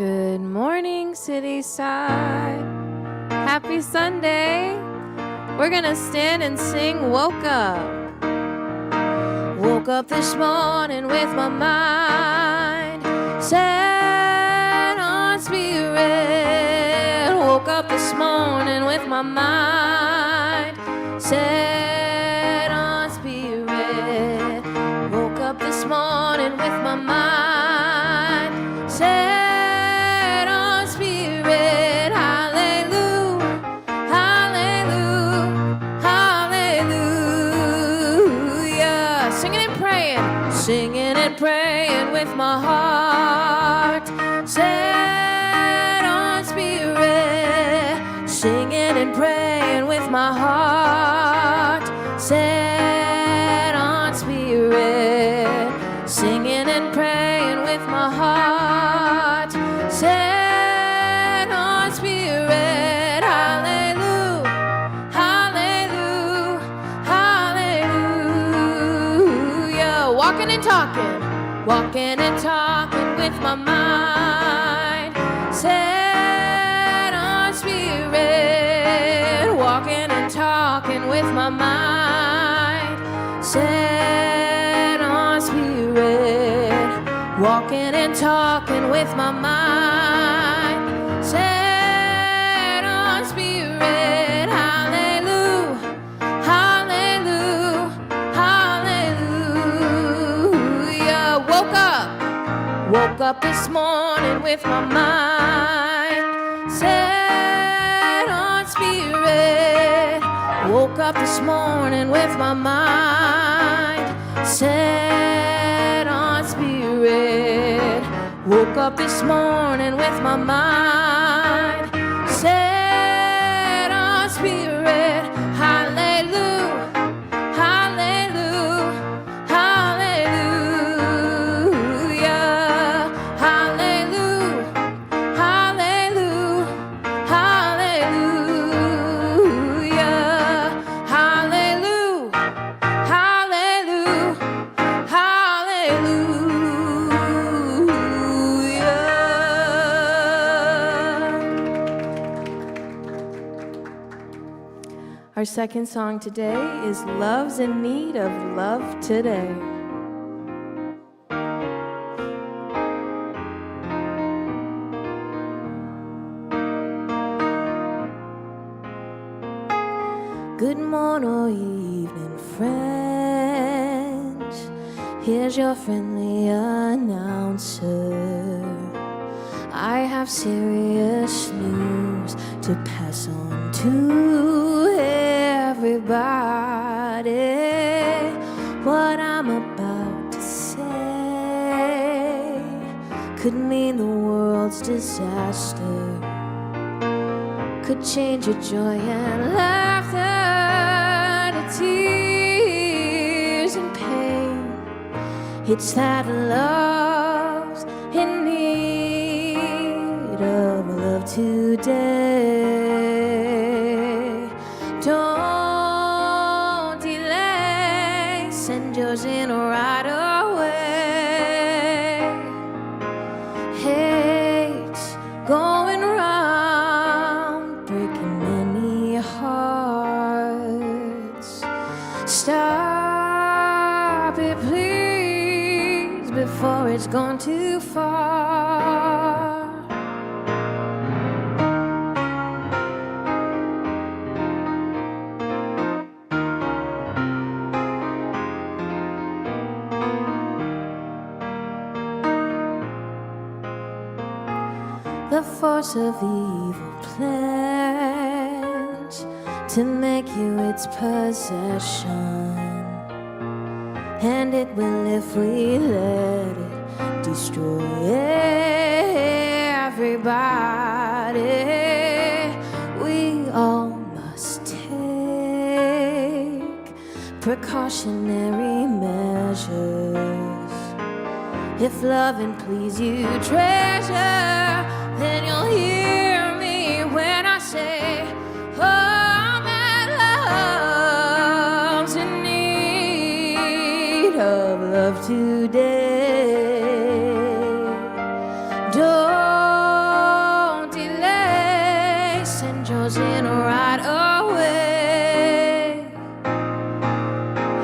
Good morning, Cityside. Happy Sunday. We're gonna stand and sing Woke Up. Woke up this morning with my mind set on spirit. Woke up this morning with my mind set on spirit. Woke up this morning with my mind set on spirit. Hallelujah, hallelujah, hallelujah. Singing and praying with my heart set on spirit. Singing and praying with my heart set on spirit. Singing and praying with my heart set on spirit. Hallelujah, hallelujah, hallelujah. Walking and talking with my mind set on spirit. Walking and talking with my mind set on spirit. Walking and talking with my mind set on spirit. Hallelujah, hallelujah, hallelujah. Woke up this morning with my mind set on spirit. Woke up this morning with my mind set on spirit. Woke up this morning with my mind set on spirit. Hallelujah, hallelujah, hallelujah, hallelujah, hallelujah, hallelujah, hallelujah, hallelujah, hallelujah. Our second song today is Love's in Need of Love Today. Good morning or evening, friends. Here's your friendly announcer. I have serious news to pass on to everybody. What I'm about to say could mean the world's disaster, could change your joy and laughter to tears and pain. It's that love's in need of love today. Don't delay, send yours in right away. Hate's going round, breaking many hearts. Stop it, please, before it's gone too far. The force of evil plans to make you its possession, and it will if we let it destroy everybody. We all must take precautionary measures. If love and please you treasure, then you'll hear me when I say, oh, that love's in need of love today. Don't yours in right away.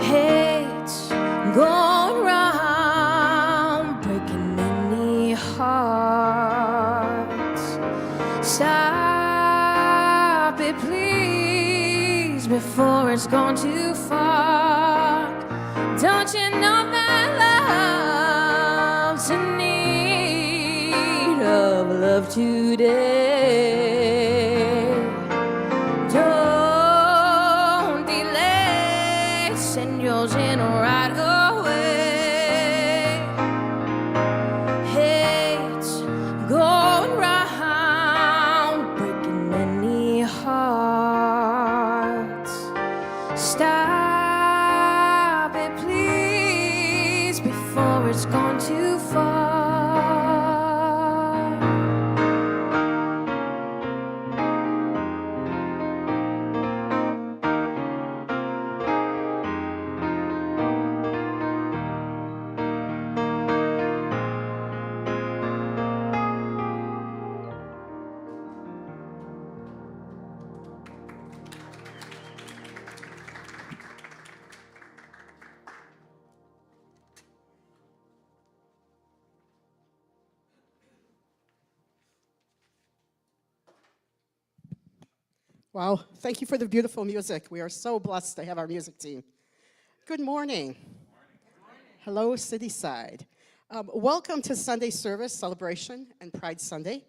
Hate's going round, breaking many hearts. Stop it, please, before it's gone too far. Don't you know that love's in need of love today? Don't delay, send yours in right away. Hate's going round, breaking many hearts. Stop it, please, before it's gone too far. Wow, thank you for the beautiful music. We are so blessed to have our music team. Good morning. Hello, Cityside. Welcome to Sunday service, celebration, and Pride Sunday.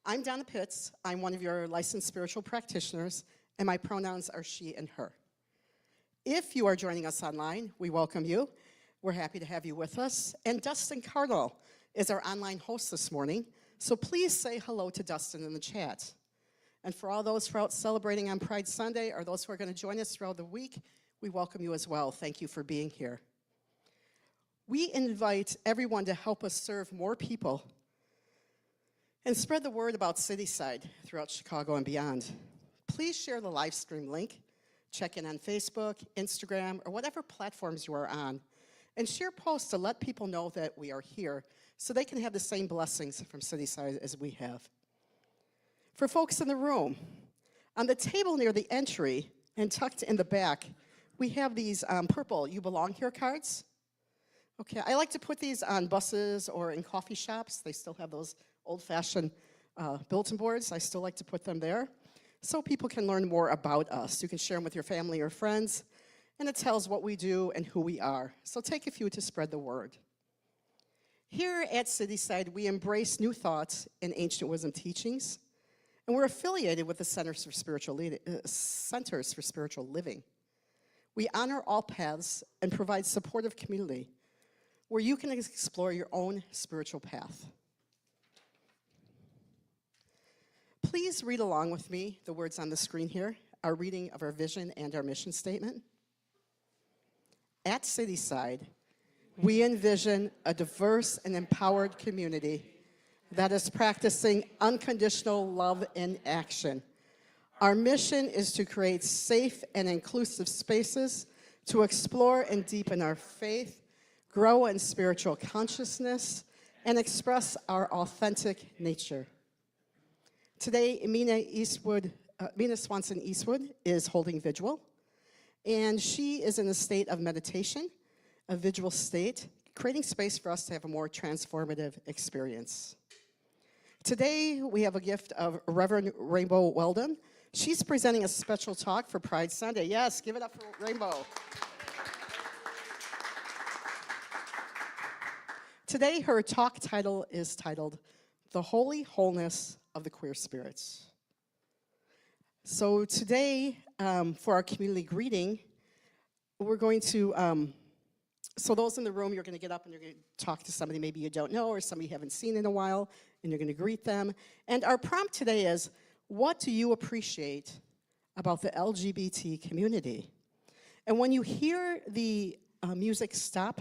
I'm Donna Pitts. I'm one of your licensed spiritual practitioners, and my pronouns are she and her. If you are joining us online, we welcome you. We're happy to have you with us. And Dustin Cardinal is our online host this morning, so please say hello to Dustin in the chat. And for all those who are out celebrating on Pride Sunday or those who are going to join us throughout the week, we welcome you as well. Thank you for being here. We invite everyone to help us serve more people and spread the word about Cityside throughout Chicago and beyond. Please share the live stream link, check in on Facebook, Instagram, or whatever platforms you are on, and share posts to let people know that we are here so they can have the same blessings from Cityside as we have. For folks in the room, on the table near the entry and tucked in the back, we have these purple You Belong Here cards. Okay, I like to put these on buses or in coffee shops. They still have those old-fashioned bulletin boards. I still like to put them there so people can learn more about us. You can share them with your family or friends, and it tells what we do and who we are. So take a few to spread the word. Here at Cityside, we embrace new thoughts and ancient wisdom teachings. And we're affiliated with the Centers for Spiritual Living. We honor all paths and provide supportive community where you can explore your own spiritual path. Please read along with me the words on the screen here, our reading of our vision and our mission statement. At Cityside, we envision a diverse and empowered community that is practicing unconditional love in action. Our mission is to create safe and inclusive spaces to explore and deepen our faith, grow in spiritual consciousness, and express our authentic nature. Today, Mina Swanson Eastwood is holding vigil, and she is in a state of meditation, a vigil state, creating space for us to have a more transformative experience. Today, we have a gift of Reverend Rainbow Weldon. She's presenting a special talk for Pride Sunday. Yes, give it up for Rainbow. Today, her talk title is titled, The Holy Wholeness of the Queer Spirits. So today, for our community greeting, we're going to, so those in the room, you're going to get up and you're going to talk to somebody maybe you don't know or somebody you haven't seen in a while, and you're going to greet them. And our prompt today is, what do you appreciate about the LGBT community? And when you hear the music stop,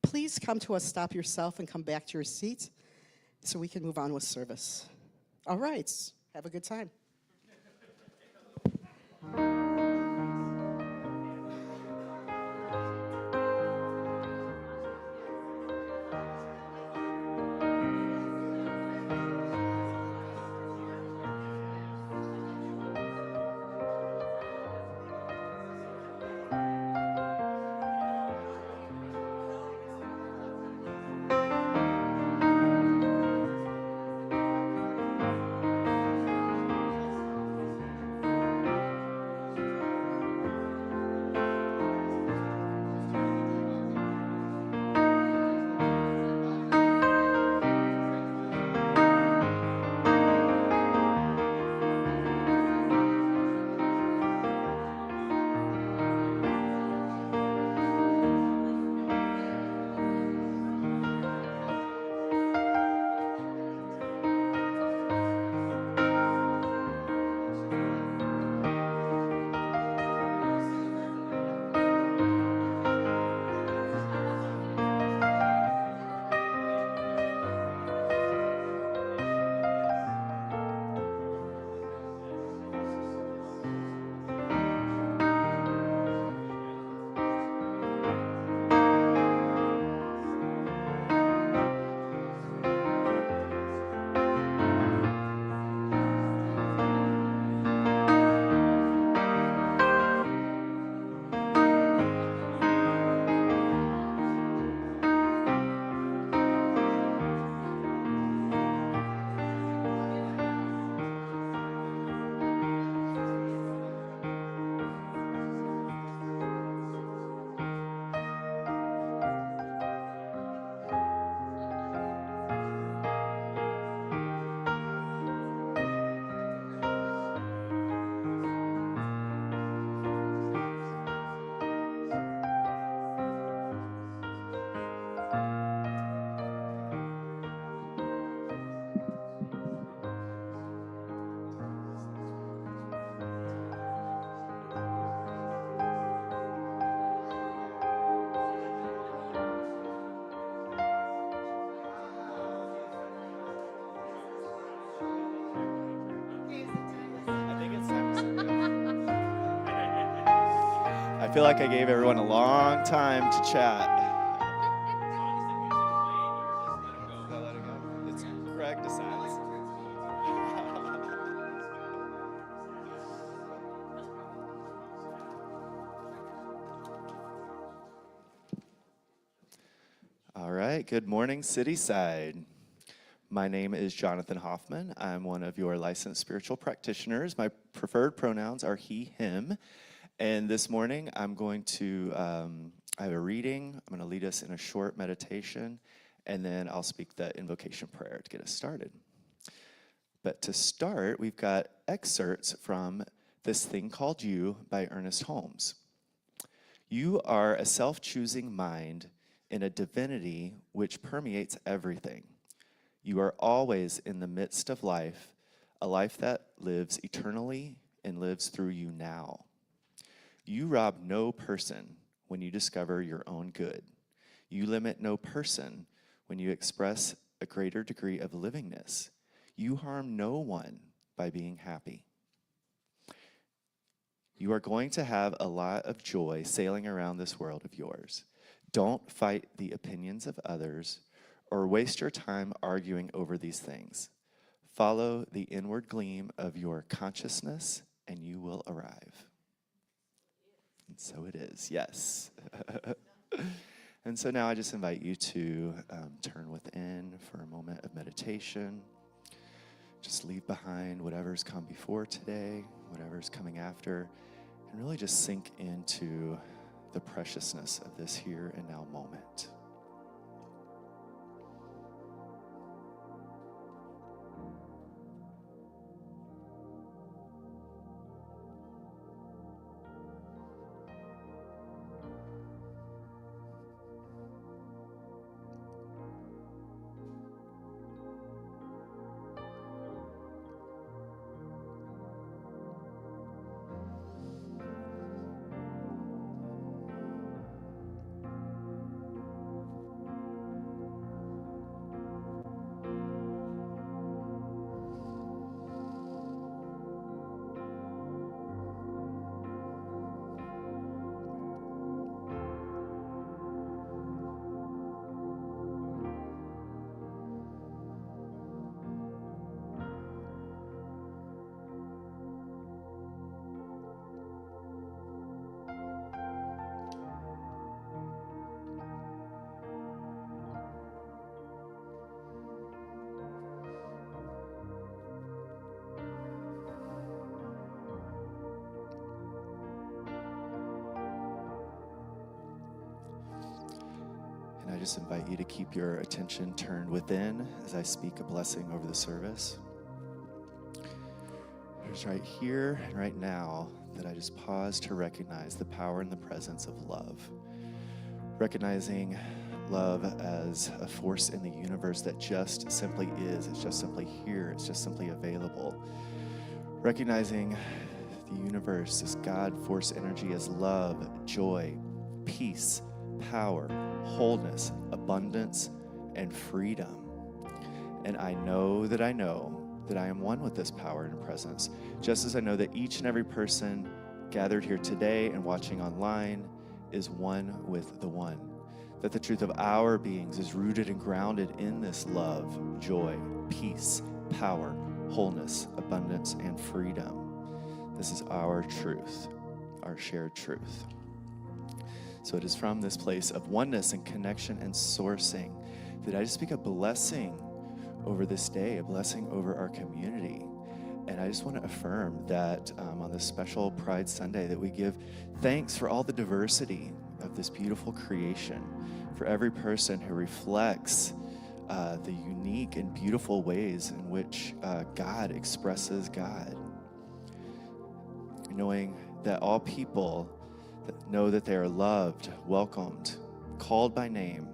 please come to a stop yourself and come back to your seat so we can move on with service. All right, have a good time. feel like I gave everyone a long time to chat. Let it go. It's Craig decides. All right, good morning, Cityside. My name is Jonathan Hoffman. I'm one of your licensed spiritual practitioners. My preferred pronouns are he, him. And this morning, I'm going to, I have a reading. I'm going to lead us in a short meditation, and then I'll speak the invocation prayer to get us started. But to start, we've got excerpts from This Thing Called You by Ernest Holmes. You are a self-choosing mind in a divinity which permeates everything. You are always in the midst of life, a life that lives eternally and lives through you now. You rob no person when you discover your own good. You limit no person when you express a greater degree of livingness. You harm no one by being happy. You are going to have a lot of joy sailing around this world of yours. Don't fight the opinions of others or waste your time arguing over these things. Follow the inward gleam of your consciousness and you will arrive. And so it is, yes. And so now I just invite you to turn within for a moment of meditation. Just leave behind whatever's come before today, whatever's coming after, and really just sink into the preciousness of this here and now moment. And I just invite you to keep your attention turned within as I speak a blessing over the service. It's right here and right now that I just pause to recognize the power and the presence of love. Recognizing love as a force in the universe that just simply is. It's just simply here. It's just simply available. Recognizing the universe as God, force, energy, as love, joy, peace, power, wholeness, abundance, and freedom. And I know that I am one with this power and presence, just as I know that each and every person gathered here today and watching online is one with the one. That the truth of our beings is rooted and grounded in this love, joy, peace, power, wholeness, abundance, and freedom. This is our truth, our shared truth. So it is from this place of oneness and connection and sourcing that I just speak a blessing over this day, a blessing over our community. And I just want to affirm that on this special Pride Sunday that we give thanks for all the diversity of this beautiful creation, for every person who reflects the unique and beautiful ways in which God expresses God. Knowing that all people know that they are loved, welcomed, called by name,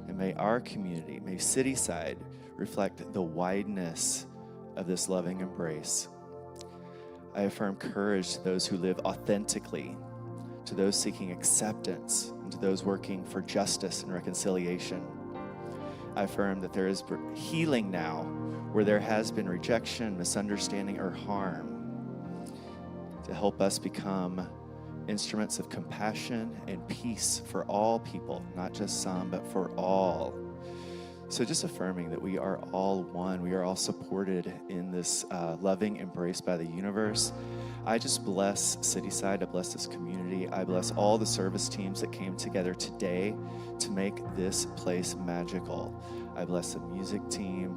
and may our community, may Cityside, reflect the wideness of this loving embrace. I affirm courage to those who live authentically, to those seeking acceptance, and to those working for justice and reconciliation. I affirm that there is healing now where there has been rejection, misunderstanding, or harm, to help us become instruments of compassion and peace for all people, not just some, but for all. So just affirming that we are all one. We are all supported in this loving embrace by the universe. I just bless Cityside. I bless this community. I bless all the service teams that came together today to make this place magical. I bless the music team,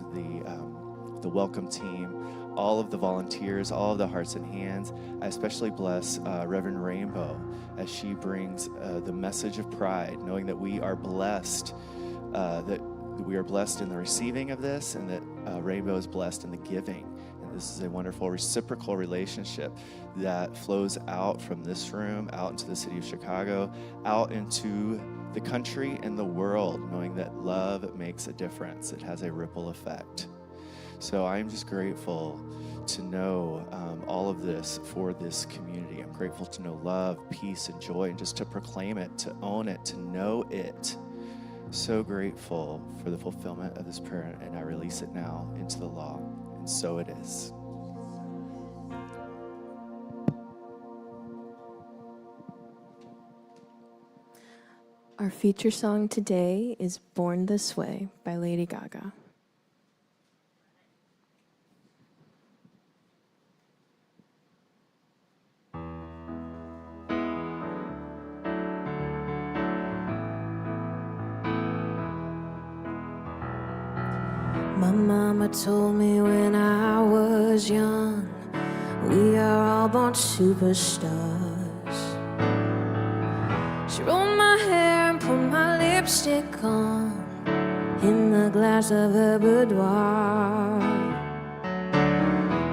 the welcome team, all of the volunteers, all of the hearts and hands. I especially bless Reverend Rainbow as she brings the message of pride, knowing that we are blessed, that we are blessed in the receiving of this, and that Rainbow is blessed in the giving. And this is a wonderful reciprocal relationship that flows out from this room, out into the city of Chicago, out into the country and the world, knowing that love makes a difference. It has a ripple effect. So I'm just grateful to know all of this for this community. I'm grateful to know love, peace, and joy, and just to proclaim it, to own it, to know it. So grateful for the fulfillment of this prayer, and I release it now into the law, and so it is. Our feature song today is Born This Way by Lady Gaga. My mama told me when I was young, we are all born superstars. She rolled my hair and put my lipstick on in the glass of her boudoir.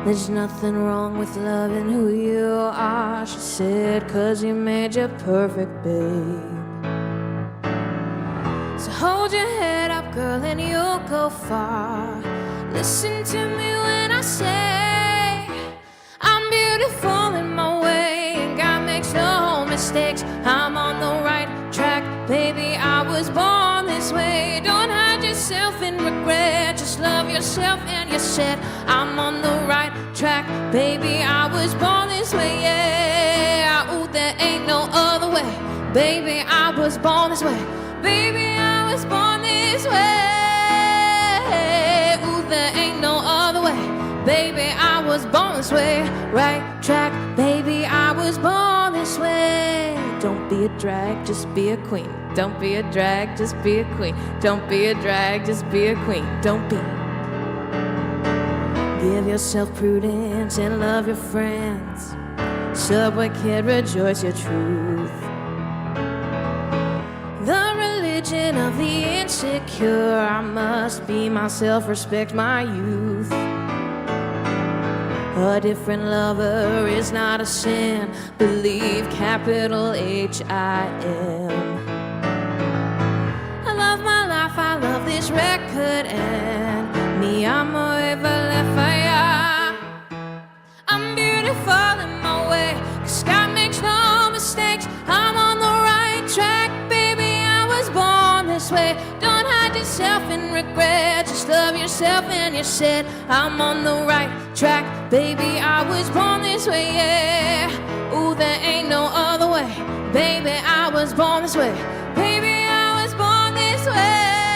There's nothing wrong with loving who you are, she said, 'cause you made you perfect, babe. So hold your head up, girl, and you'll go far. Listen to me when I say I'm beautiful in my way, and God makes no mistakes. I'm on the right track, baby, I was born this way. Don't hide yourself in regret, just love yourself and you said I'm on the right track, baby, I was born this way, yeah. Ooh, there ain't no other way, baby, I was born this way. Baby, I was born this way. Ooh, there ain't no other way. Baby, I was born this way. Right track, baby, I was born this way. Don't be a drag, just be a queen. Don't be a drag, just be a queen. Don't be a drag, just be a queen. Don't be. Give yourself prudence and love your friends. Subway kid, rejoice your truth. The religion of the insecure, I must be myself, respect my youth. A different lover is not a sin, believe capital H-I-M. I love my life, I love this record, and me amo Eva Lafayette. I'm beautiful in my way, 'cause God makes no mistakes. I'm on the right track, born this way. Don't hide yourself in regret, just love yourself and you said I'm on the right track, baby, I was born this way, yeah. Ooh, there ain't no other way, baby, I was born this way. Baby, I was born this way.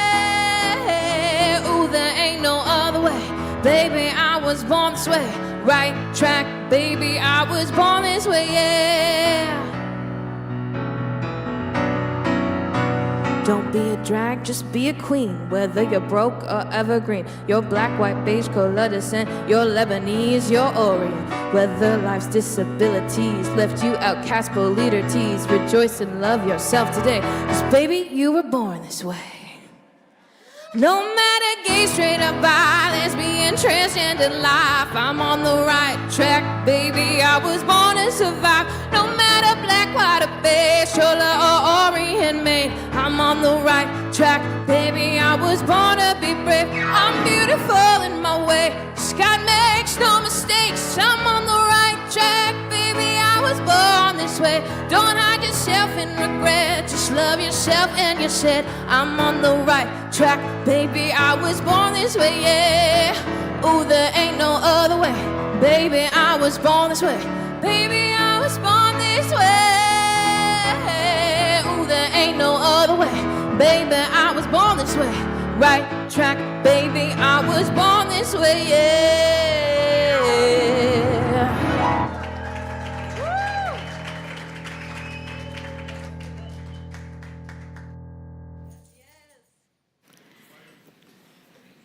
Ooh, there ain't no other way, baby, I was born this way. Right track, baby, I was born this way, yeah. Don't be a drag, just be a queen. Whether you're broke or evergreen, you're black, white, beige, color descent, you're Lebanese, you're Orient. Whether life's disabilities left you outcast, but leader tease, rejoice and love yourself today, 'cause baby, you were born this way. No matter gay, straight up, bi, lesbian, transgender life, I'm on the right track, baby, I was born to survive. No matter black, white, or beige, chola or Orient made, I'm on the right track, baby, I was born to be brave. I'm beautiful in my way, 'cause God makes no mistakes. I'm on the right track, baby, I was born this way. Don't hide yourself in regret, just love yourself and you said I'm on the right track, baby, I was born this way, yeah. Ooh, there ain't no other way, baby, I was born this way. Baby, I was born this way. there ain't no other way. Baby, I was born this way. Right track, baby, I was born this way, yeah.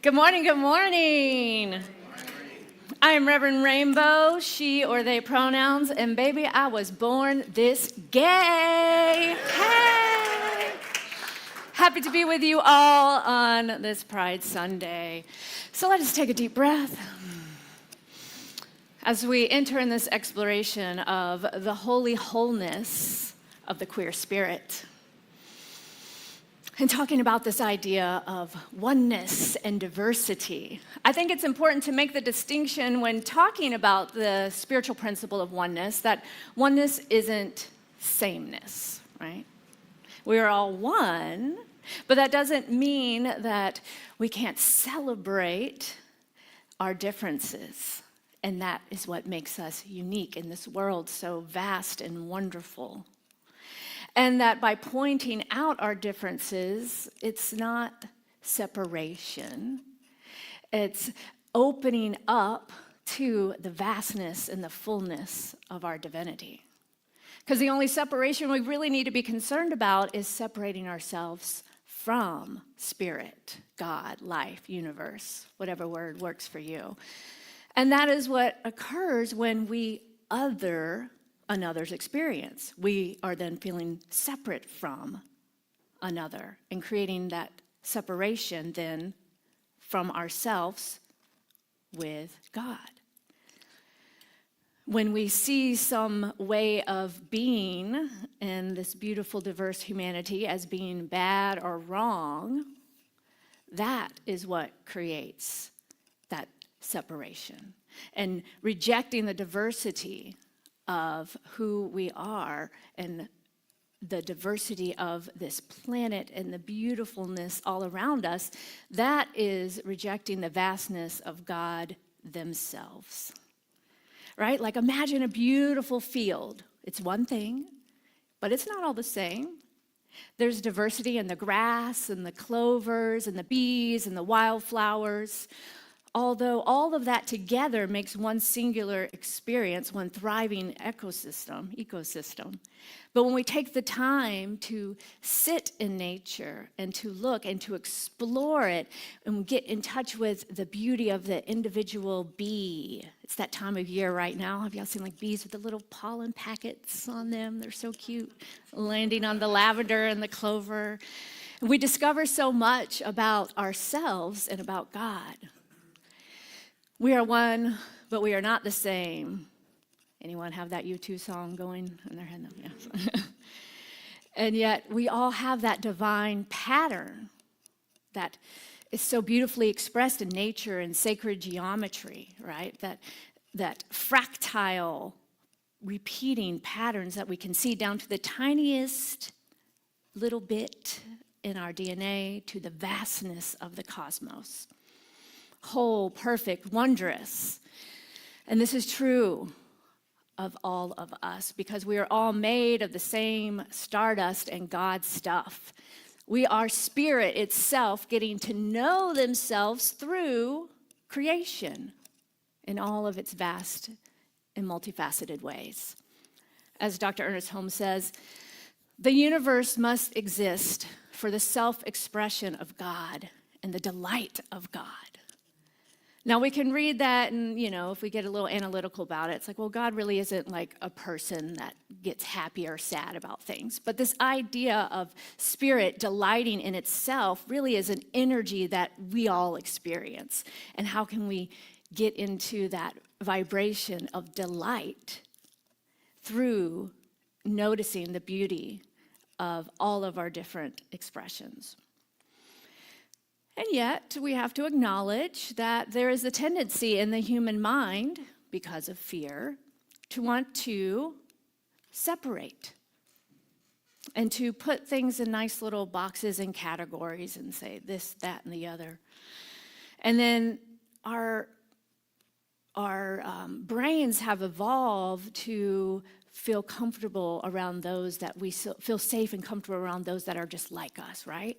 Good morning, good morning. I am Reverend Rainbow, she or they pronouns, and baby, I was born this gay. Hey! Happy to be with you all on this Pride Sunday. So let us take a deep breath as we enter in this exploration of the holy wholeness of the queer spirit. And talking about this idea of oneness and diversity, I think it's important to make the distinction when talking about the spiritual principle of oneness, that oneness isn't sameness, right? We are all one, but that doesn't mean that we can't celebrate our differences. And that is what makes us unique in this world so vast and wonderful. And that by pointing out our differences, it's not separation. It's opening up to the vastness and the fullness of our divinity. Because the only separation we really need to be concerned about is separating ourselves from spirit, God, life, universe, whatever word works for you. And that is what occurs when we other another's experience. We are then feeling separate from another and creating that separation then from ourselves with God. When we see some way of being in this beautiful, diverse humanity as being bad or wrong, that is what creates that separation. And rejecting the diversity of who we are and the diversity of this planet and the beautifulness all around us, that is rejecting the vastness of God themselves. Right? Like imagine a beautiful field. It's one thing, but it's not all the same. There's diversity in the grass and the clovers and the bees and the wildflowers. Although all of that together makes one singular experience, one thriving ecosystem. But when we take the time to sit in nature and to look and to explore it and get in touch with the beauty of the individual bee, it's that time of year right now. Have y'all seen like bees with the little pollen packets on them? They're so cute, landing on the lavender and the clover. And we discover so much about ourselves and about God. We are one, but we are not the same. Anyone have that U2 song going in their head? Yes. And yet we all have that divine pattern that is so beautifully expressed in nature and sacred geometry, right? That fractile, repeating patterns that we can see down to the tiniest little bit in our DNA to the vastness of the cosmos. Whole, perfect, wondrous. And this is true of all of us because we are all made of the same stardust and God stuff. We are spirit itself getting to know themselves through creation in all of its vast and multifaceted ways. As Dr. Ernest Holmes says, the universe must exist for the self-expression of God and the delight of God. Now, we can read that and, if we get a little analytical about it, it's like, well, God really isn't like a person that gets happy or sad about things. But this idea of spirit delighting in itself really is an energy that we all experience. And how can we get into that vibration of delight through noticing the beauty of all of our different expressions? And yet, we have to acknowledge that there is a tendency in the human mind, because of fear, to want to separate and to put things in nice little boxes and categories and say this, that, and the other. And then our brains have evolved to feel comfortable around those that we feel safe and comfortable around those that are just like us, right?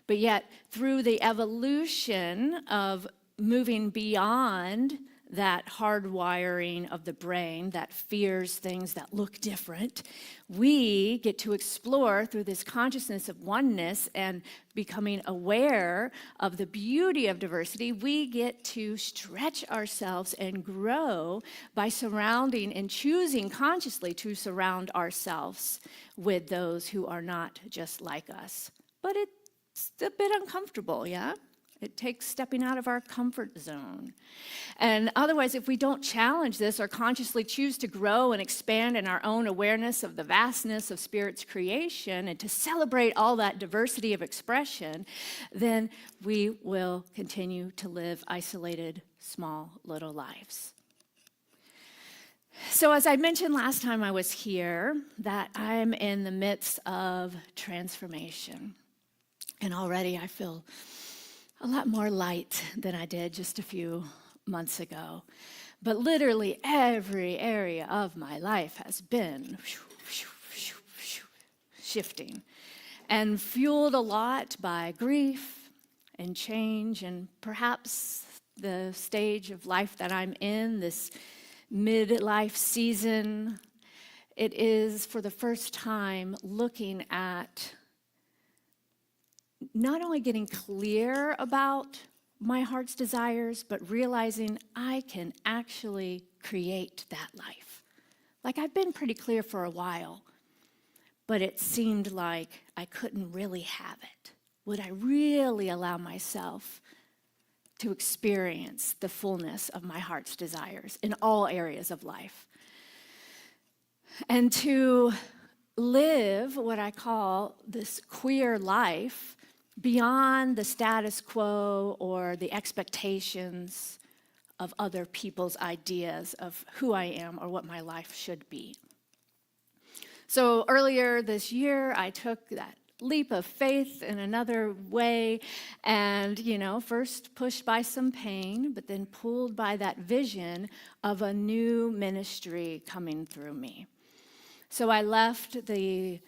But yet, through the evolution of moving beyond that hardwiring of the brain that fears things that look different, we get to explore through this consciousness of oneness and becoming aware of the beauty of diversity. We get to stretch ourselves and grow by surrounding and choosing consciously to surround ourselves with those who are not just like us. But it's a bit uncomfortable, yeah? It takes stepping out of our comfort zone. And otherwise, if we don't challenge this or consciously choose to grow and expand in our own awareness of the vastness of Spirit's creation and to celebrate all that diversity of expression, then we will continue to live isolated, small, little lives. So as I mentioned last time I was here, that I'm in the midst of transformation. And already I feel a lot more light than I did just a few months ago. But literally every area of my life has been shifting and fueled a lot by grief and change and perhaps the stage of life that I'm in, this midlife season. It is for the first time looking at not only getting clear about my heart's desires, but realizing I can actually create that life. Like I've been pretty clear for a while, but it seemed like I couldn't really have it. Would I really allow myself to experience the fullness of my heart's desires in all areas of life? And to live what I call this queer life beyond the status quo or the expectations of other people's ideas of who I am or what my life should be. So earlier this year, I took that leap of faith in another way and, first pushed by some pain, but then pulled by that vision of a new ministry coming through me. So I left the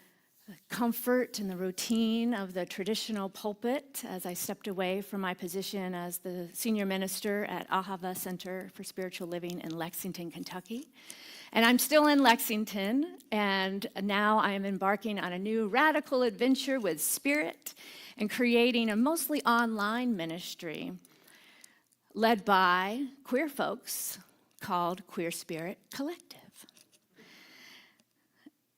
comfort and the routine of the traditional pulpit as I stepped away from my position as the senior minister at Ahava Center for Spiritual Living in Lexington, Kentucky. And I'm still in Lexington, and now I am embarking on a new radical adventure with Spirit and creating a mostly online ministry led by queer folks called Queer Spirit Collective.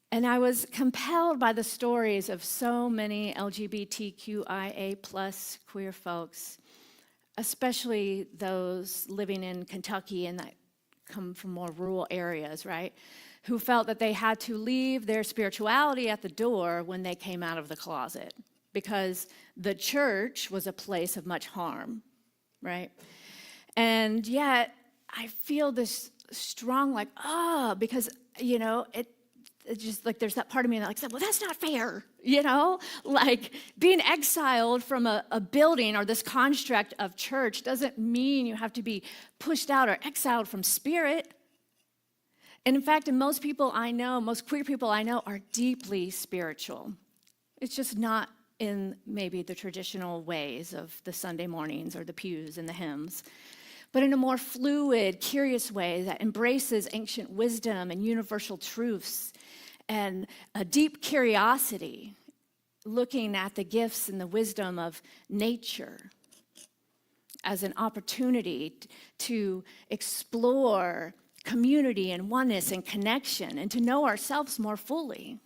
And I was compelled by the stories of so many LGBTQIA plus queer folks, especially those living in Kentucky and that come from more rural areas, right? Who felt that they had to leave their spirituality at the door when they came out of the closet because the church was a place of much harm, right? And yet I feel this strong because, it's just like there's that part of me that said, well, that's not fair, Like being exiled from a building or this construct of church doesn't mean you have to be pushed out or exiled from Spirit. And in fact, most queer people I know are deeply spiritual. It's just not in maybe the traditional ways of the Sunday mornings or the pews and the hymns, but in a more fluid, curious way that embraces ancient wisdom and universal truths and a deep curiosity, looking at the gifts and the wisdom of nature as an opportunity to explore community and oneness and connection and to know ourselves more fully.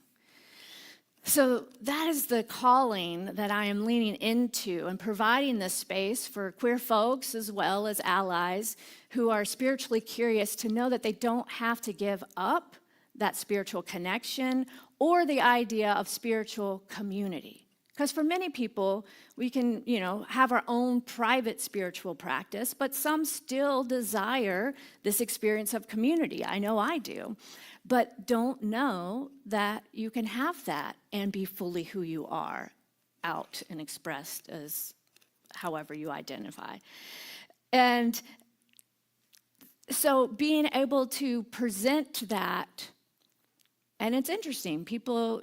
So that is the calling that I am leaning into and providing this space for queer folks as well as allies who are spiritually curious to know that they don't have to give up that spiritual connection or the idea of spiritual community. Because for many people, we can, have our own private spiritual practice, but some still desire this experience of community. I know I do, but don't know that you can have that and be fully who you are, out and expressed as however you identify. And So being able to present that, and it's interesting, people,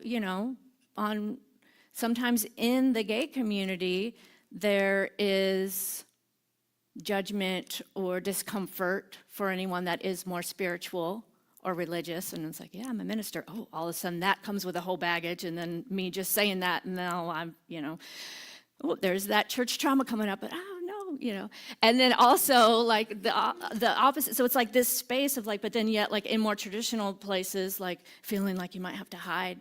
sometimes in the gay community, there is judgment or discomfort for anyone that is more spiritual or religious. And it's like, yeah, I'm a minister. Oh, all of a sudden that comes with a whole baggage. And then me just saying that, and now I'm, oh, there's that church trauma coming up, but oh, no. And then also like the opposite. So it's like this space of like, but then yet like in more traditional places, like feeling like you might have to hide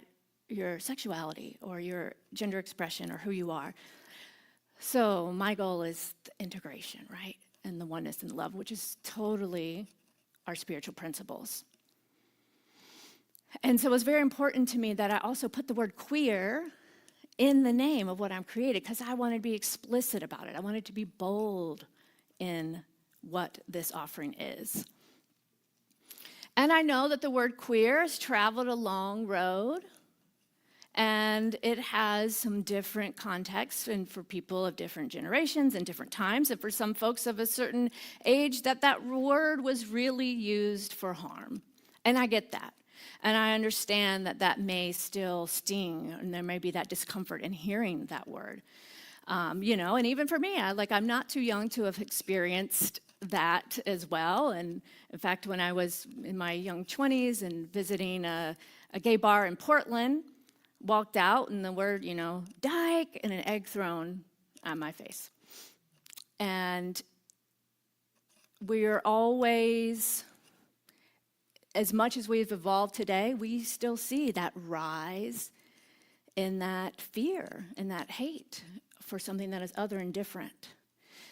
your sexuality or your gender expression or who you are. So my goal is the integration, right? And the oneness and the love, which is totally our spiritual principles. And so it was very important to me that I also put the word queer in the name of what I'm creating, because I wanted to be explicit about it. I wanted to be bold in what this offering is. And I know that the word queer has traveled a long road, and it has some different contexts, and for people of different generations and different times, and for some folks of a certain age, that word was really used for harm. And I get that. And I understand that may still sting, and there may be that discomfort in hearing that word. And even for me, I'm not too young to have experienced that as well. And in fact, when I was in my young 20s and visiting a gay bar in Portland, walked out and the word, dyke, and an egg thrown on my face. And we're always, as much as we've evolved today, we still see that rise in that fear and that hate for something that is other and different.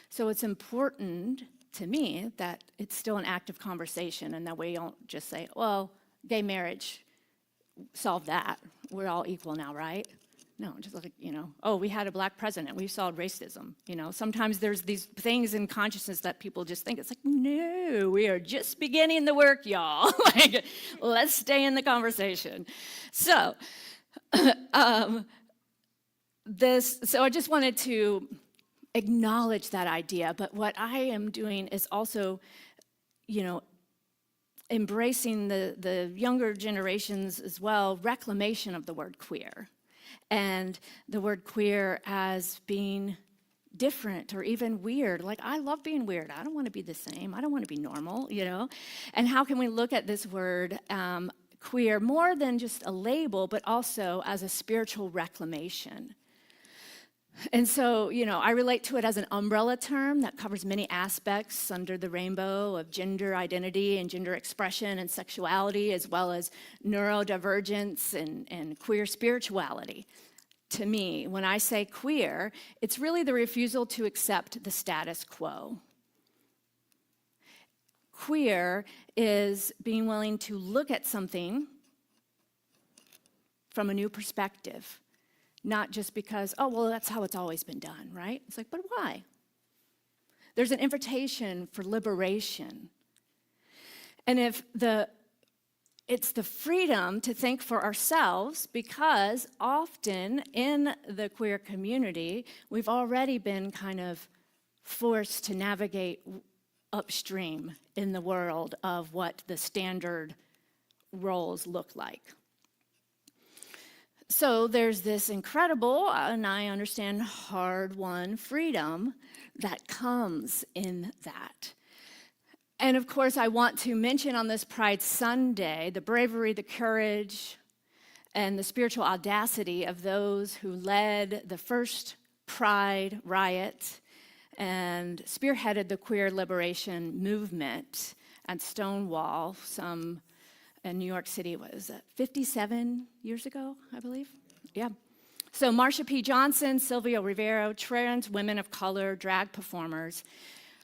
So it's important to me that it's still an active conversation, and that we don't just say, well, gay marriage solved that. We're all equal now, right? No, just like, oh, we had a black president. We solved racism. Sometimes there's these things in consciousness that people just think, it's like, no, we are just beginning the work, y'all. Let's stay in the conversation. So, so I just wanted to acknowledge that idea. But what I am doing is also, embracing the younger generations as well, reclamation of the word queer. And the word queer as being different or even weird. Like, I love being weird. I don't want to be the same. I don't want to be normal, And how can we look at this word queer more than just a label, but also as a spiritual reclamation? And so, I relate to it as an umbrella term that covers many aspects under the rainbow of gender identity and gender expression and sexuality, as well as neurodivergence and queer spirituality. To me, when I say queer, it's really the refusal to accept the status quo. Queer is being willing to look at something from a new perspective. Not just because, oh, well, that's how it's always been done, right? It's like, but why? There's an invitation for liberation. And it's the freedom to think for ourselves, because often in the queer community, we've already been kind of forced to navigate upstream in the world of what the standard roles look like. So there's this incredible, and I understand hard-won freedom that comes in that. And of course, I want to mention on this Pride Sunday the bravery, the courage, and the spiritual audacity of those who led the first Pride riot and spearheaded the queer liberation movement at Stonewall in New York City, what was that, 57 years ago, I believe? Yeah. So Marsha P. Johnson, Sylvia Rivero, trans women of color, drag performers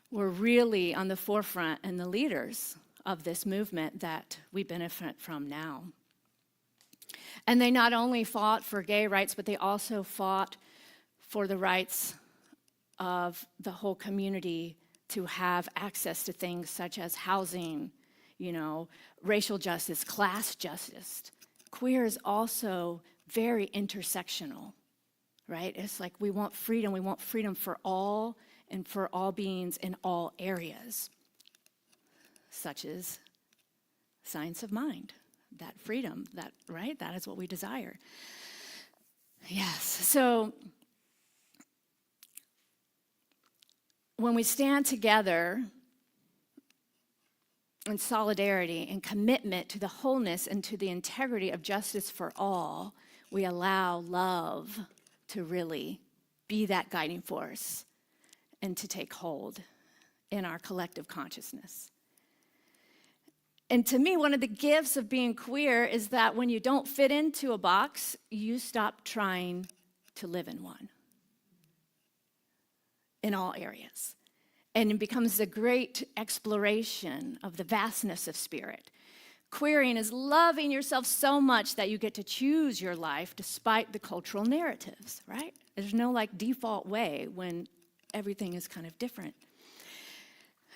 were really on the forefront and the leaders of this movement that we benefit from now. And they not only fought for gay rights, but they also fought for the rights of the whole community to have access to things such as housing, racial justice, class justice. Queer is also very intersectional, right? It's like we want freedom for all and for all beings in all areas. such as science of mind, that freedom, that, right? That is what we desire. Yes. So when we stand together in solidarity and commitment to the wholeness and to the integrity of justice for all, we allow love to really be that guiding force and to take hold in our collective consciousness. And to me, one of the gifts of being queer is that when you don't fit into a box, you stop trying to live in one in all areas. And it becomes a great exploration of the vastness of spirit. Queering is loving yourself so much that you get to choose your life despite the cultural narratives, right? There's no like default way when everything is kind of different.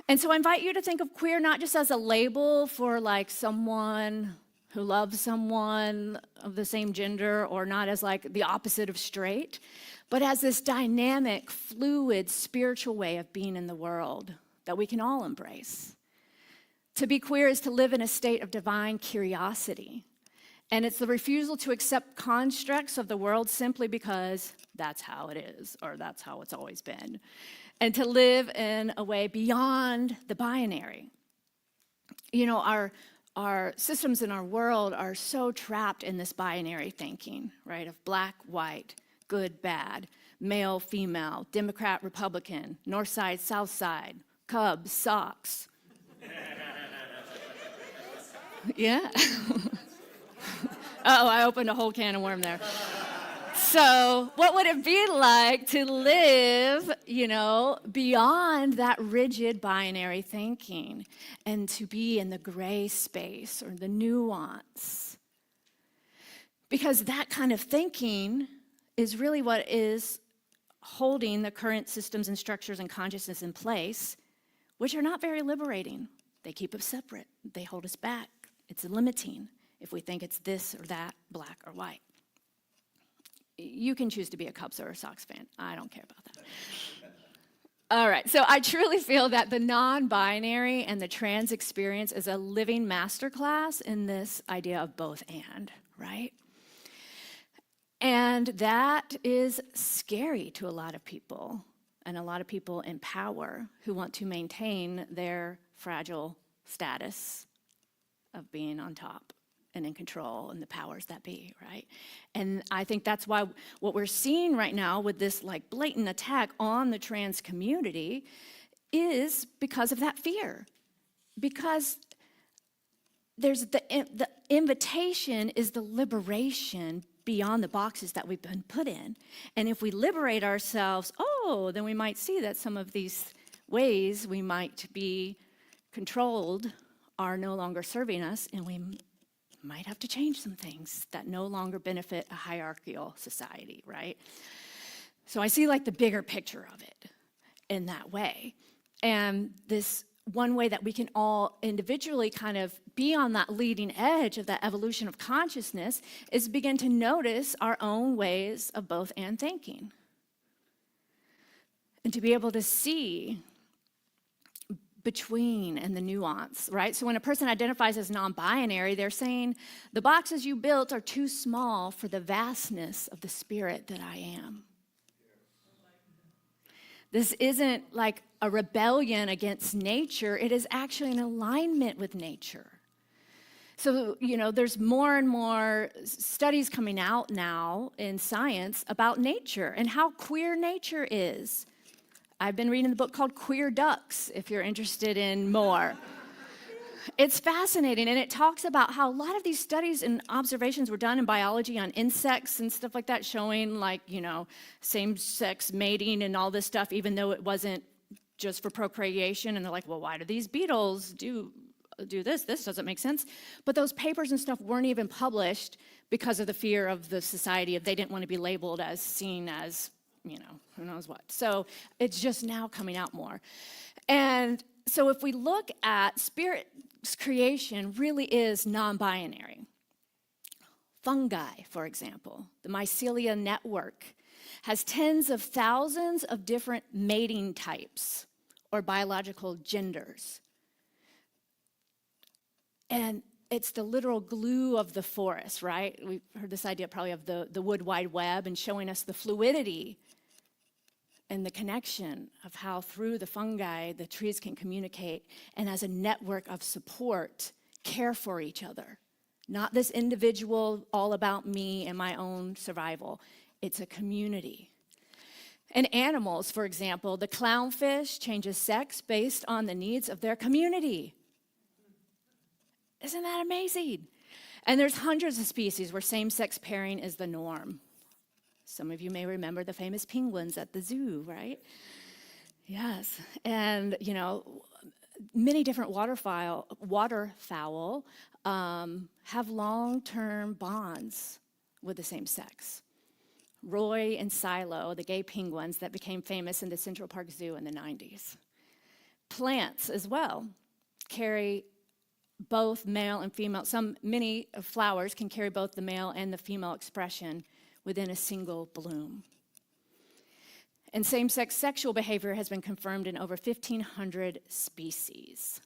And so I invite you to think of queer not just as a label for like someone who loves someone of the same gender, or not as like the opposite of straight, but as this dynamic, fluid, spiritual way of being in the world that we can all embrace. To be queer is to live in a state of divine curiosity. And it's the refusal to accept constructs of the world simply because that's how it is, or that's how it's always been. And to live in a way beyond the binary. You know, our systems in our world are so trapped in this binary thinking, right, of black, white, good, bad, male, female, Democrat, Republican, North Side, South Side, Cubs, Sox. Yeah. Uh-oh, I opened a whole can of worm there. So what would it be like to live, you know, beyond that rigid binary thinking and to be in the gray space or the nuance? Because that kind of thinking is really what is holding the current systems and structures and consciousness in place, which are not very liberating. They keep us separate. They hold us back. It's limiting if we think it's this or that, black or white. You can choose to be a Cubs or a Sox fan. I don't care about that. All right, so I truly feel that the non-binary and the trans experience is a living masterclass in this idea of both and, right? And that is scary to a lot of people, and a lot of people in power who want to maintain their fragile status of being on top and in control and the powers that be, right? And I think that's why what we're seeing right now with this like blatant attack on the trans community is because of that fear. Because there's the invitation is the liberation beyond the boxes that we've been put in. And if we liberate ourselves, then we might see that some of these ways we might be controlled are no longer serving us, and we might have to change some things that no longer benefit a hierarchical society, right? So I see like the bigger picture of it in that way. And this one way that we can all individually kind of be on that leading edge of that evolution of consciousness is begin to notice our own ways of both and thinking. And to be able to see between and the nuance, right? So when a person identifies as non-binary, they're saying, the boxes you built are too small for the vastness of the spirit that I am. This isn't like a rebellion against nature. It is actually an alignment with nature. So, you know, there's more and more studies coming out now in science about nature and how queer nature is. I've been reading the book called Queer Ducks, if you're interested in more. It's fascinating, and it talks about how a lot of these studies and observations were done in biology on insects and stuff like that, showing like, you know, same-sex mating and all this stuff, even though it wasn't just for procreation. And they're like, well, why do these beetles do this? This doesn't make sense. But those papers and stuff weren't even published because of the fear of the society, if they didn't want to be labeled as seen as, you know, who knows what. So it's just now coming out more. And so if we look at spirit's creation really is non-binary. Fungi, for example, the mycelia network has tens of thousands of different mating types or biological genders. And it's the literal glue of the forest, right? We've heard this idea probably of the wood wide web and showing us the fluidity and the connection of how through the fungi the trees can communicate and as a network of support care for each other. Not this individual, all about me and my own survival. It's a community. In animals, for example, the clownfish changes sex based on the needs of their community. Isn't that amazing? And there's hundreds of species where same-sex pairing is the norm. Some of you may remember the famous penguins at the zoo, right? Yes. And, many different waterfowl have long-term bonds with the same sex. Roy and Silo, the gay penguins that became famous in the Central Park Zoo in the 90s. Plants as well carry both male and female. Many flowers can carry both the male and the female expression within a single bloom. And same-sex sexual behavior has been confirmed in over 1,500 species.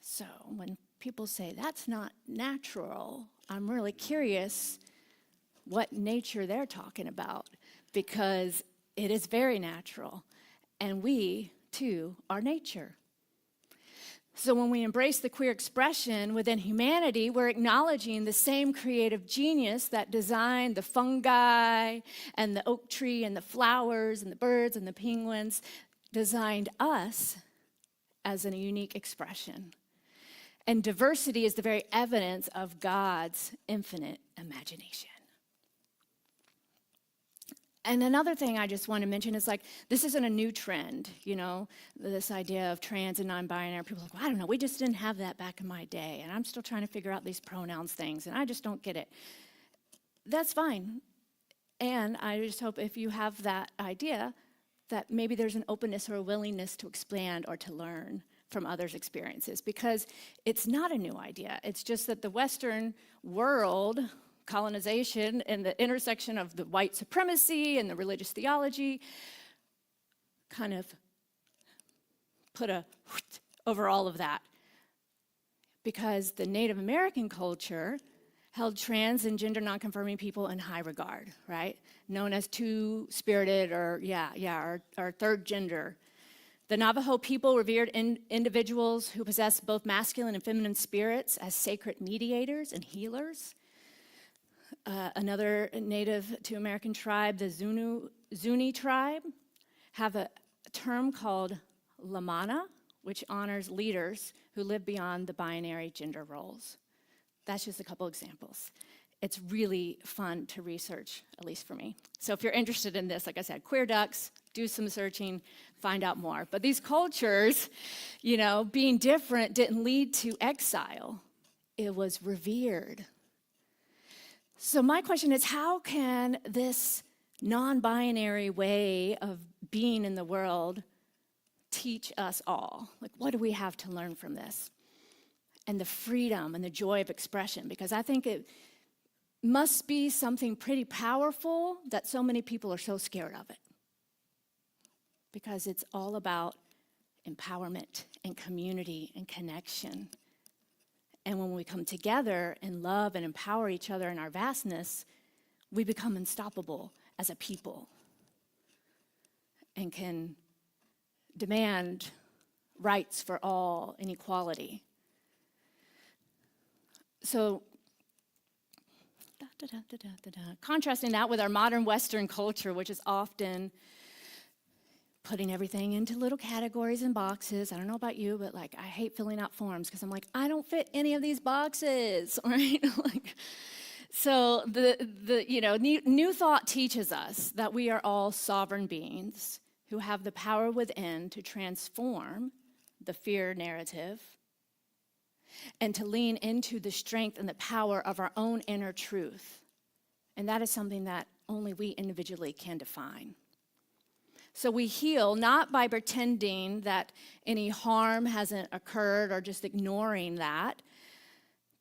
So when people say that's not natural, I'm really curious what nature they're talking about, because it is very natural, and we, too, are nature. So when we embrace the queer expression within humanity, we're acknowledging the same creative genius that designed the fungi and the oak tree and the flowers and the birds and the penguins, designed us as a unique expression. And diversity is the very evidence of God's infinite imagination. And another thing I just want to mention is this isn't a new trend, this idea of trans and non-binary. People are like, well, I don't know, we just didn't have that back in my day. And I'm still trying to figure out these pronouns things, and I just don't get it. That's fine. And I just hope if you have that idea, that maybe there's an openness or a willingness to expand or to learn from others' experiences, because it's not a new idea. It's just that the Western world, colonization and the intersection of the white supremacy and the religious theology kind of put a over all of that, because the Native American culture held trans and gender nonconforming people in high regard, right? Known as two-spirited or third gender. The Navajo people revered individuals who possessed both masculine and feminine spirits as sacred mediators and healers. Another native to American tribe, the Zuni tribe, have a term called Lamana, which honors leaders who live beyond the binary gender roles. That's just a couple examples. It's really fun to research, at least for me. So if you're interested in this, like I said, Queer Ducks, do some searching, find out more. But these cultures, being different didn't lead to exile. It was revered. So my question is, how can this non-binary way of being in the world teach us all? What do we have to learn from this? And the freedom and the joy of expression, because I think it must be something pretty powerful that so many people are so scared of it. Because it's all about empowerment and community and connection. And when we come together and love and empower each other in our vastness, we become unstoppable as a people and can demand rights for all and equality. So, contrasting that with our modern Western culture, which is often putting everything into little categories and boxes. I don't know about you, but I hate filling out forms because I'm I don't fit any of these boxes, right? So the new thought teaches us that we are all sovereign beings who have the power within to transform the fear narrative and to lean into the strength and the power of our own inner truth. And that is something that only we individually can define. So we heal not by pretending that any harm hasn't occurred or just ignoring that,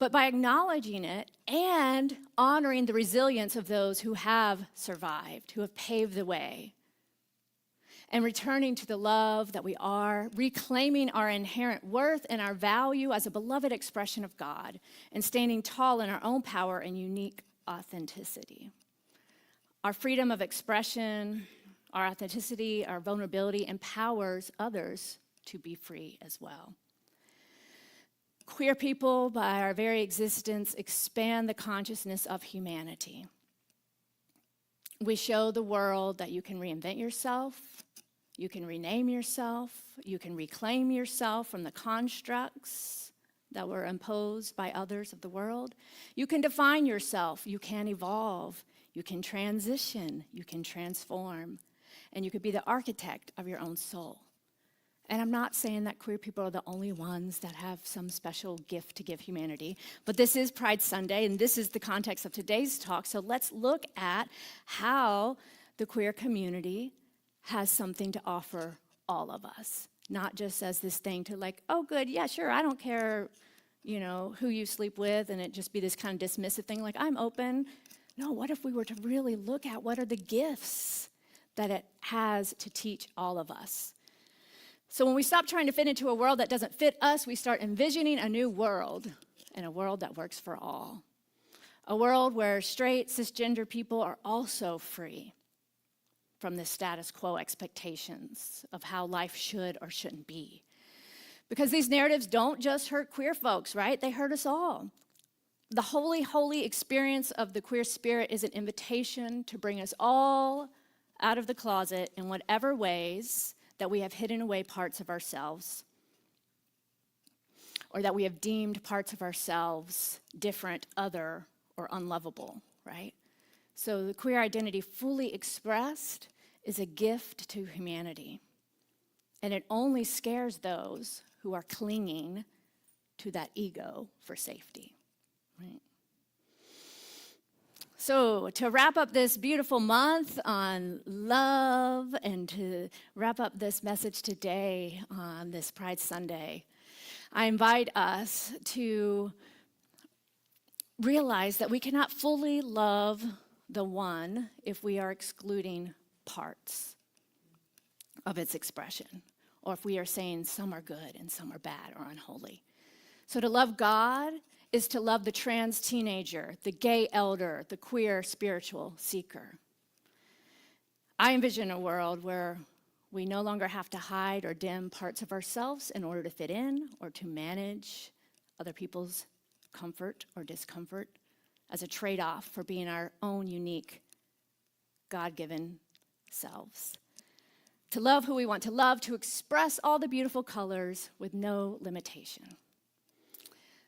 but by acknowledging it and honoring the resilience of those who have survived, who have paved the way. and returning to the love that we are, reclaiming our inherent worth and our value as a beloved expression of God, and standing tall in our own power and unique authenticity. Our freedom of expression, our authenticity, our vulnerability empowers others to be free as well. Queer people, by our very existence, expand the consciousness of humanity. We show the world that you can reinvent yourself, you can rename yourself, you can reclaim yourself from the constructs that were imposed by others of the world. You can define yourself, you can evolve, you can transition, you can transform, and you could be the architect of your own soul. And I'm not saying that queer people are the only ones that have some special gift to give humanity, but this is Pride Sunday, and this is the context of today's talk. So let's look at how the queer community has something to offer all of us, not just as this thing to like, oh, good, yeah, sure, I don't care, who you sleep with, and it just be this kind of dismissive thing, like, I'm open. No, what if we were to really look at what are the gifts that it has to teach all of us? So when we stop trying to fit into a world that doesn't fit us, we start envisioning a new world, and a world that works for all. A world where straight, cisgender people are also free from the status quo expectations of how life should or shouldn't be. Because these narratives don't just hurt queer folks, right? They hurt us all. The holy, holy experience of the queer spirit is an invitation to bring us all out of the closet in whatever ways that we have hidden away parts of ourselves, or that we have deemed parts of ourselves different, other, or unlovable, right? So the queer identity fully expressed is a gift to humanity, and it only scares those who are clinging to that ego for safety, right? So to wrap up this beautiful month on love and to wrap up this message today on this Pride Sunday, I invite us to realize that we cannot fully love the one if we are excluding parts of its expression, or if we are saying some are good and some are bad or unholy. So to love God is to love the trans teenager, the gay elder, the queer spiritual seeker. I envision a world where we no longer have to hide or dim parts of ourselves in order to fit in or to manage other people's comfort or discomfort as a trade-off for being our own unique, God-given selves. To love who we want to love, to express all the beautiful colors with no limitation.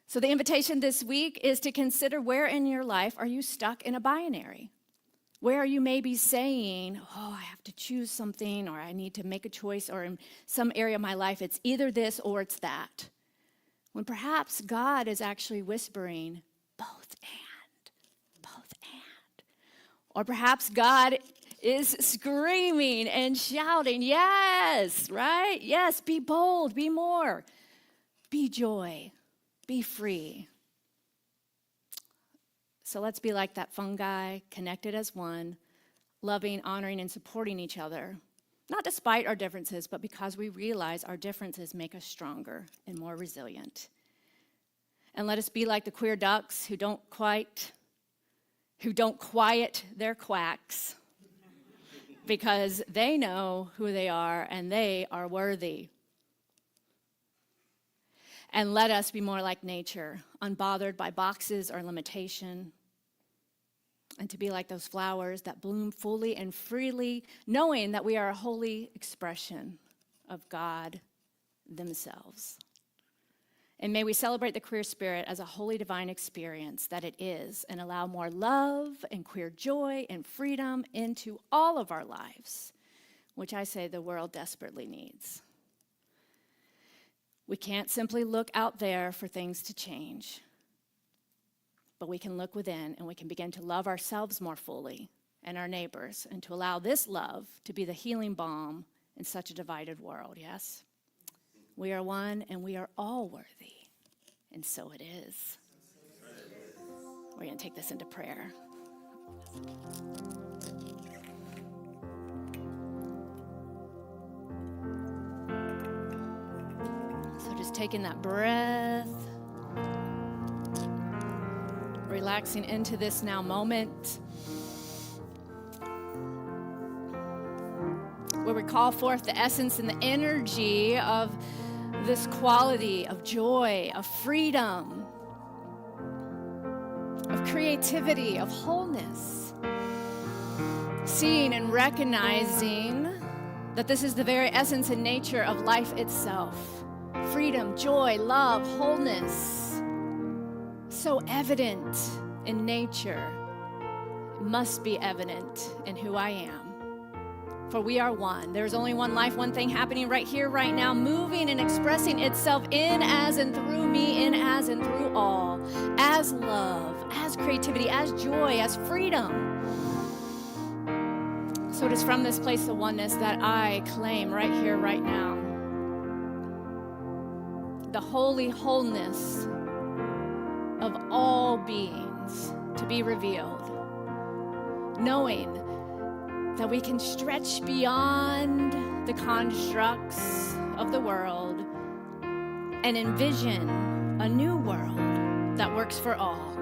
So the invitation this week is to consider where in your life are you stuck in a binary? Where are you maybe saying, oh, I have to choose something, or I need to make a choice, or in some area of my life it's either this or it's that. When perhaps God is actually whispering, both and. Or perhaps God is screaming and shouting, yes, right? Yes, be bold, be more, be joy, be free. So let's be like that fungi, connected as one, loving, honoring, and supporting each other, not despite our differences, but because we realize our differences make us stronger and more resilient. And let us be like the queer ducks who don't quiet their quacks because they know who they are and they are worthy. And let us be more like nature, unbothered by boxes or limitation, and to be like those flowers that bloom fully and freely, knowing that we are a holy expression of God themselves. And may we celebrate the queer spirit as a holy divine experience that it is, and allow more love and queer joy and freedom into all of our lives, which I say the world desperately needs. We can't simply look out there for things to change, but we can look within and we can begin to love ourselves more fully and our neighbors, and to allow this love to be the healing balm in such a divided world, yes? We are one and we are all worthy, and so it is. We're going to take this into prayer. taking that breath, relaxing into this now moment, where we call forth the essence and the energy of this quality of joy, of freedom, of creativity, of wholeness. Seeing and recognizing that this is the very essence and nature of life itself. Freedom, joy, love, wholeness. So evident in nature, must be evident in who I am. For we are one. There's only one life, one thing happening right here, right now, moving and expressing itself in, as, and through me, in, as, and through all, as love, as creativity, as joy, as freedom. So it is from this place of oneness that I claim right here, right now, the holy wholeness of all beings to be revealed, knowing that we can stretch beyond the constructs of the world and envision a new world that works for all.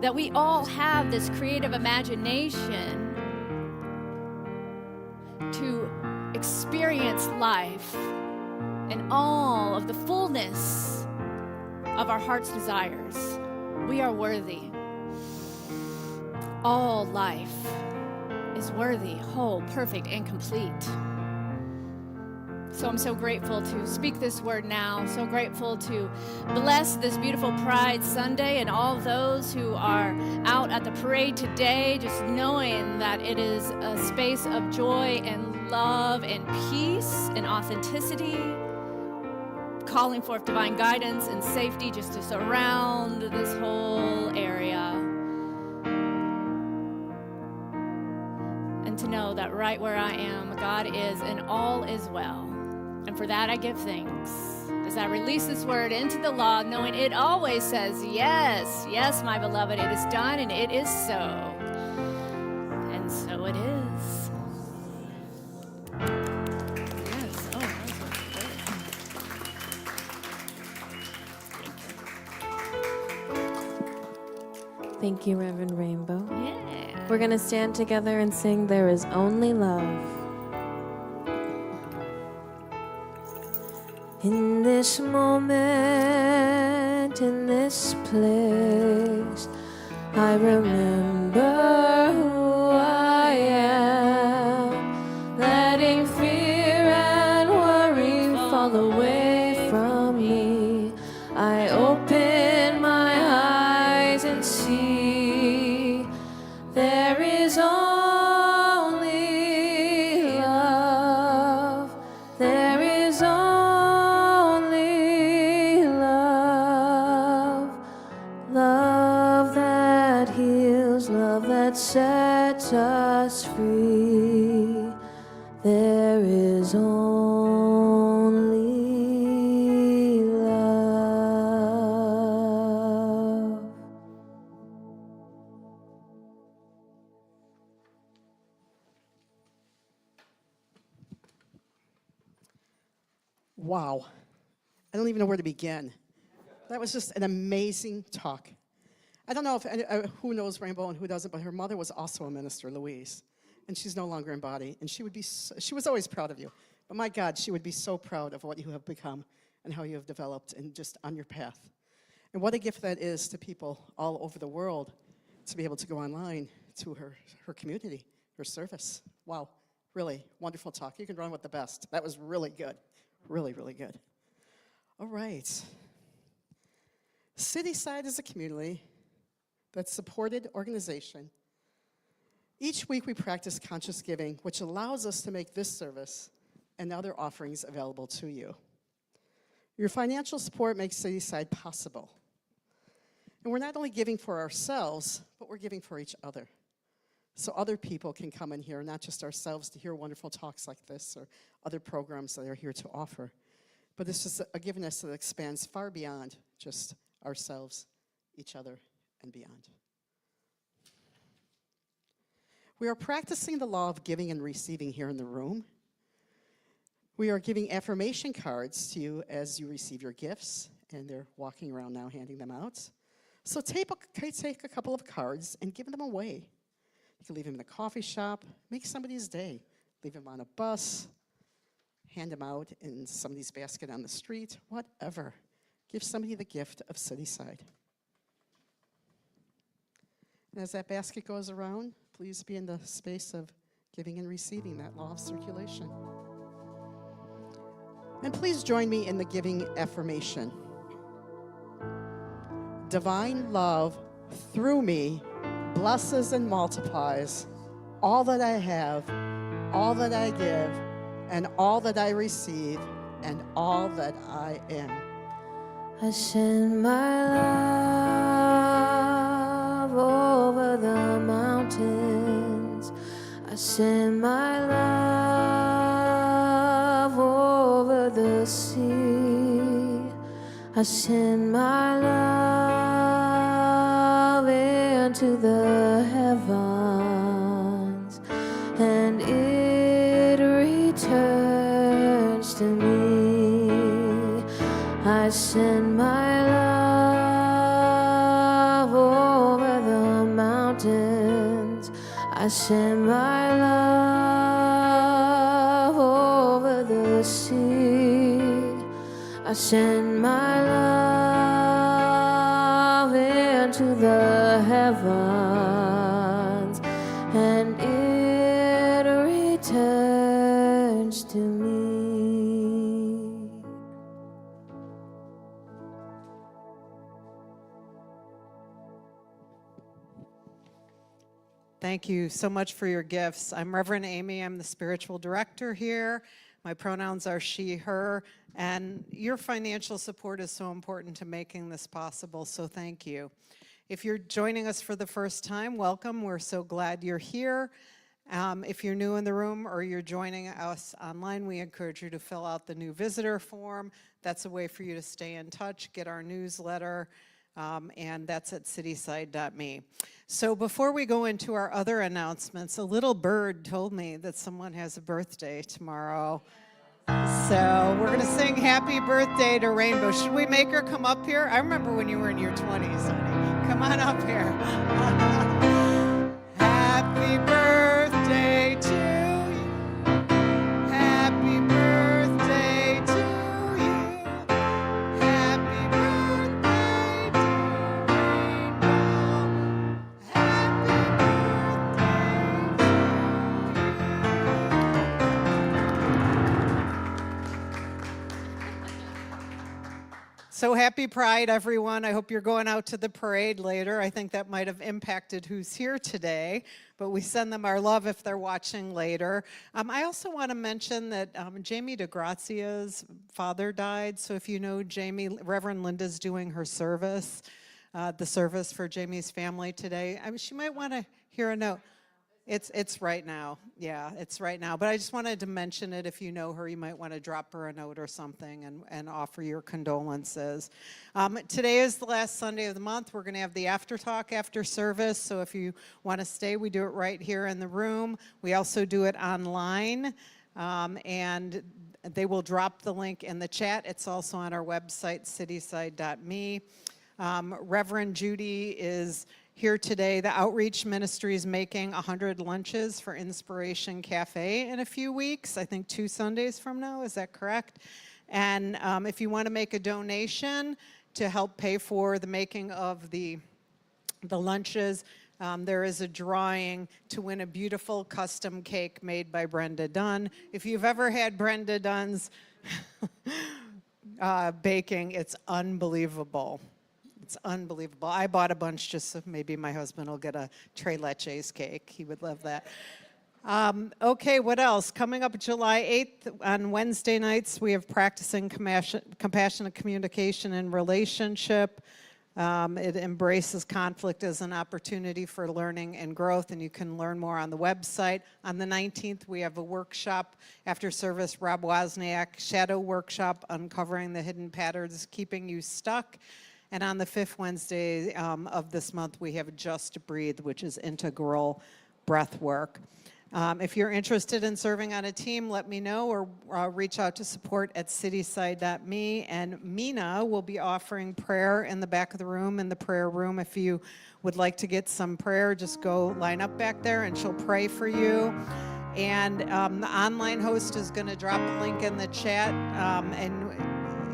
That we all have this creative imagination to experience life in all of the fullness of our heart's desires. We are worthy. All life is worthy, whole, perfect, and complete. So I'm so grateful to speak this word now, so grateful to bless this beautiful Pride Sunday and all those who are out at the parade today, just knowing that it is a space of joy and love and peace and authenticity, calling forth divine guidance and safety just to surround this whole area. And to know that right where I am, God is, and all is well. And for that I give thanks. As I release this word into the law, knowing it always says, yes, yes, my beloved, it is done, and it is so. And so it is. Yes. Oh, that was great. Thank you, Reverend Rainbow. Yeah. We're going to stand together and sing There Is Only Love. In this moment, in this place, I remember who I am, letting fear and worry fall away from me. I open my eyes and see there is only love. There is only love. Love that heals, love that sets us free. There is only love. Wow. I don't even know where to begin. That was just an amazing talk. I don't know if who knows Rainbow and who doesn't, but her mother was also a minister, Louise, and she's no longer in body. And she was always proud of you. But my God, she would be so proud of what you have become and how you have developed and just on your path. And what a gift that is to people all over the world to be able to go online to her community, her service. Wow, really wonderful talk. You can run with the best. That was really good. Really, really good. All right. Cityside is a community that's supported organization. Each week we practice conscious giving, which allows us to make this service and other offerings available to you. Your financial support makes Cityside possible. And we're not only giving for ourselves, but we're giving for each other. So other people can come in here, not just ourselves, to hear wonderful talks like this or other programs that are here to offer. But this is a givingness that expands far beyond just ourselves, each other, and beyond. We are practicing the law of giving and receiving here in the room. We are giving affirmation cards to you as you receive your gifts, and they're walking around now handing them out. So take a couple of cards and give them away. You can leave them in a coffee shop, make somebody's day. Leave them on a bus, hand them out in somebody's basket on the street, whatever. Give somebody the gift of Cityside. And as that basket goes around, please be in the space of giving and receiving, that law of circulation. And please join me in the giving affirmation. Divine love through me blesses and multiplies all that I have, all that I give, and all that I receive, and all that I am. I send my love over the mountains. I send my love over the sea. I send my love into the heavens, and it returns to me. I send my love over the mountains. I send my love over the sea. I send my love into the heavens, and it returns to me. Thank you so much for your gifts. I'm Reverend Amy. I'm the spiritual director here. My pronouns are she, her, and your financial support is so important to making this possible, so thank you. If you're joining us for the first time, welcome. We're so glad you're here. If you're new in the room or you're joining us online, we encourage you to fill out the new visitor form. That's a way for you to stay in touch, get our newsletter, and that's at cityside.me. So before we go into our other announcements, a little bird told me that someone has a birthday tomorrow. So we're going to sing happy birthday to Rainbow. Should we make her come up here? I remember when you were in your 20s, honey. Come on up here. Happy birthday to you. Happy birthday to you. Happy birthday to Rainbow. Happy So happy Pride, everyone. I hope you're going out to the parade later. I think that might have impacted who's here today, but we send them our love if they're watching later. I also want to mention that Jamie DeGrazia's father died, so if you know Jamie, Reverend Linda's doing her service, the service for Jamie's family today. She might want to hear a note. It's right now. Yeah, it's right now. But I just wanted to mention it. If you know her, you might want to drop her a note or something and offer your condolences. Today is the last Sunday of the month. We're going to have the after talk after service. So if you want to stay, we do it right here in the room. We also do it online. And they will drop the link in the chat. It's also on our website, cityside.me. Reverend Judy is here today. The outreach ministry is making 100 lunches for Inspiration Cafe in a few weeks, I think 2 Sundays from now, is that correct? And if you want to make a donation to help pay for the making of the lunches, there is a drawing to win a beautiful custom cake made by Brenda Dunn. If you've ever had Brenda Dunn's baking, it's unbelievable. It's unbelievable. I bought a bunch just so maybe my husband will get a Tres Leches cake. He would love that. Okay, what else? Coming up July 8th on Wednesday nights, we have practicing compassionate communication and relationship. It embraces conflict as an opportunity for learning and growth, and you can learn more on the website. On the 19th, we have a workshop after service, Rob Wozniak, Shadow Workshop, Uncovering the Hidden Patterns Keeping You Stuck. And on the 5th Wednesday of this month, we have Just Breathe, which is integral breath work. If you're interested in serving on a team, let me know, or reach out to support@cityside.me. And Mina will be offering prayer in the back of the room, in the prayer room. If you would like to get some prayer, just go line up back there and she'll pray for you. And the online host is going to drop a link in the chat, and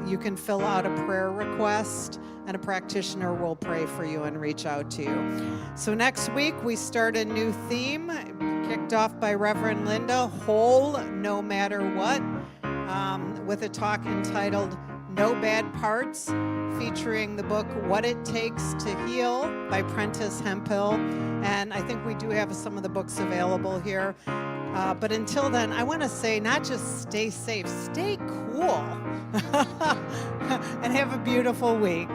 you can fill out a prayer request, and a practitioner will pray for you and reach out to you. So next week, we start a new theme, kicked off by Reverend Linda, Whole No Matter What, with a talk entitled No Bad Parts, featuring the book What It Takes to Heal by Prentice Hemphill. And I think we do have some of the books available here. But until then, I want to say not just stay safe, stay cool, and have a beautiful week.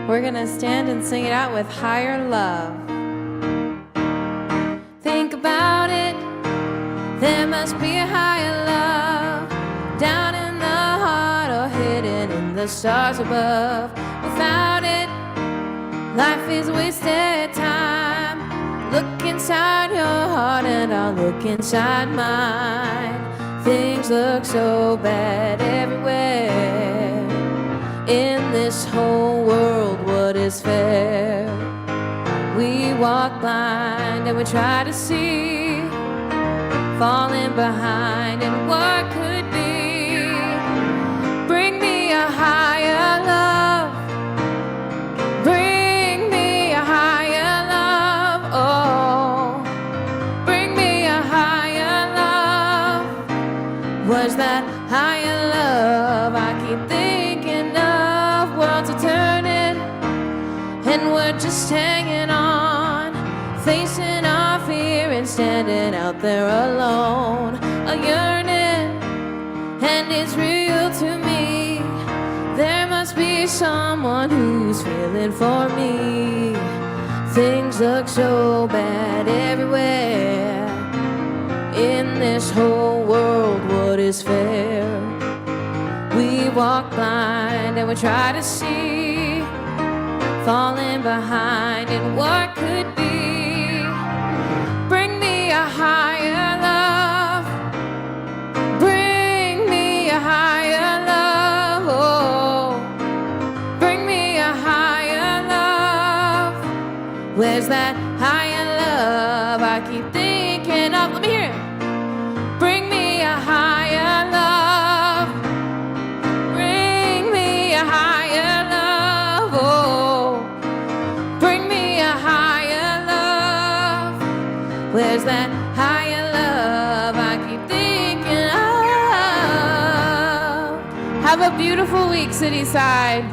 We're gonna stand and sing it out with Higher Love. Think about it, there must be a higher love down in the heart or hidden in the stars above. Without it, life is wasted time. Look inside your heart and I'll look inside mine. Things look so bad everywhere. In this whole world, what is fair? We walk blind and we try to see, falling behind in what could be. Bring me a higher love. Bring me a higher love. Oh, bring me a higher love. Was that higher love? I keep thinking of worlds are turning and we're just hanging on, facing our fear and standing out there alone. A yearning, and it's real to me. There must be someone who's feeling for me. Things look so bad everywhere. In this whole world, what is fair? We walk blind and we try to see, falling behind in what could be. Bring me a higher love. Bring me a higher love. Oh, bring me a higher love. Where's that higher love I keep thinking of? Let me hear it. Bring me a higher love. Bring me a higher love. Oh, bring me a higher love. Where's that higher love I keep thinking of? Have a beautiful week, Cityside.